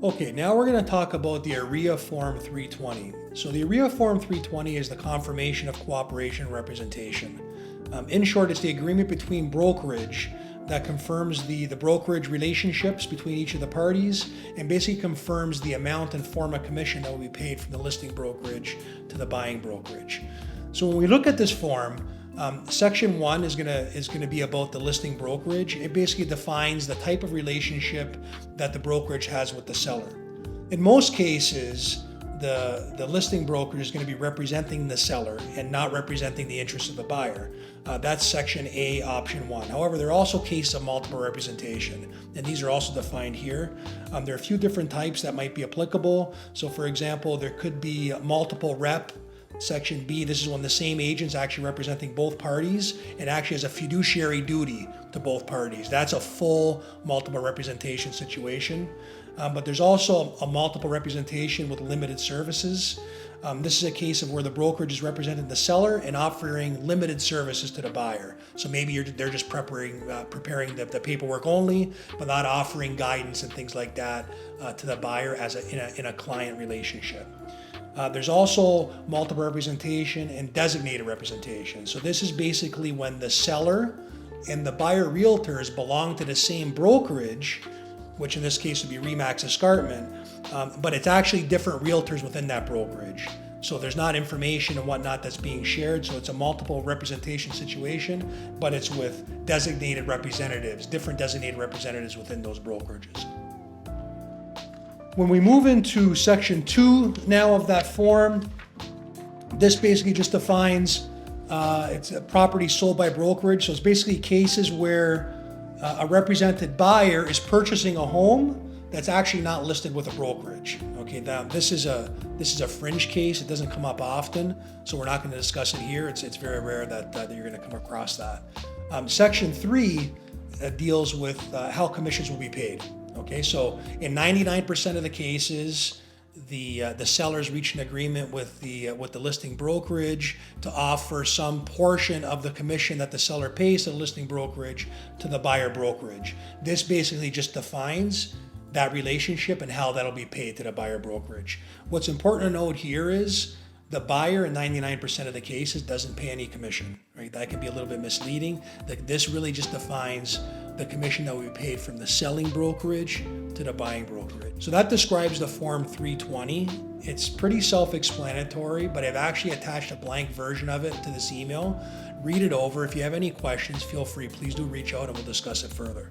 Okay, now we're going to talk about the OREA Form 320. So the OREA Form 320 is the confirmation of cooperation and representation. In short, it's the agreement between brokerage that confirms the brokerage relationships between each of the parties and basically confirms the amount and form of commission that will be paid from the listing brokerage to the buying brokerage. So when we look at this form, Section 1 is going to be about the listing brokerage. It basically defines the type of relationship that the brokerage has with the seller. In most cases, the listing broker is going to be representing the seller and not representing the interests of the buyer. That's Section A, Option 1. However, there are also cases of multiple representation, and these are also defined here. There are a few different types that might be applicable. So for example, there could be multiple rep. Section B, this is when the same agent's actually representing both parties and actually has a fiduciary duty to both parties. That's a full multiple representation situation. But there's also a multiple representation with limited services. This is a case of where the brokerage is representing the seller and offering limited services to the buyer. So maybe they're just preparing the paperwork only, but not offering guidance and things like that to the buyer as in a client relationship. There's also multiple representation and designated representation. So this is basically when the seller and the buyer realtors belong to the same brokerage, which in this case would be RE/MAX Escarpment, but it's actually different realtors within that brokerage. So there's not information and whatnot that's being shared. So it's a multiple representation situation, but it's with designated representatives, different designated representatives within those brokerages. When we move into Section 2 now of that form, this basically just defines it's a property sold by brokerage. So it's basically cases where a represented buyer is purchasing a home that's actually not listed with a brokerage. Okay, now this is a fringe case. It doesn't come up often, so we're not going to discuss it here. It's very rare that you're going to come across that. Section 3 deals with how commissions will be paid. Okay, so in 99% of the cases, the sellers reach an agreement with the listing brokerage to offer some portion of the commission that the seller pays to the listing brokerage to the buyer brokerage. This basically just defines that relationship and how that'll be paid to the buyer brokerage. What's important to note here is the buyer in 99% of the cases doesn't pay any commission, right? That can be a little bit misleading. This really just defines the commission that will be paid from the selling brokerage to the buying brokerage. So that describes the Form 320. It's pretty self-explanatory, but I've actually attached a blank version of it to this email. Read it over. If you have any questions, feel free. Please do reach out and we'll discuss it further.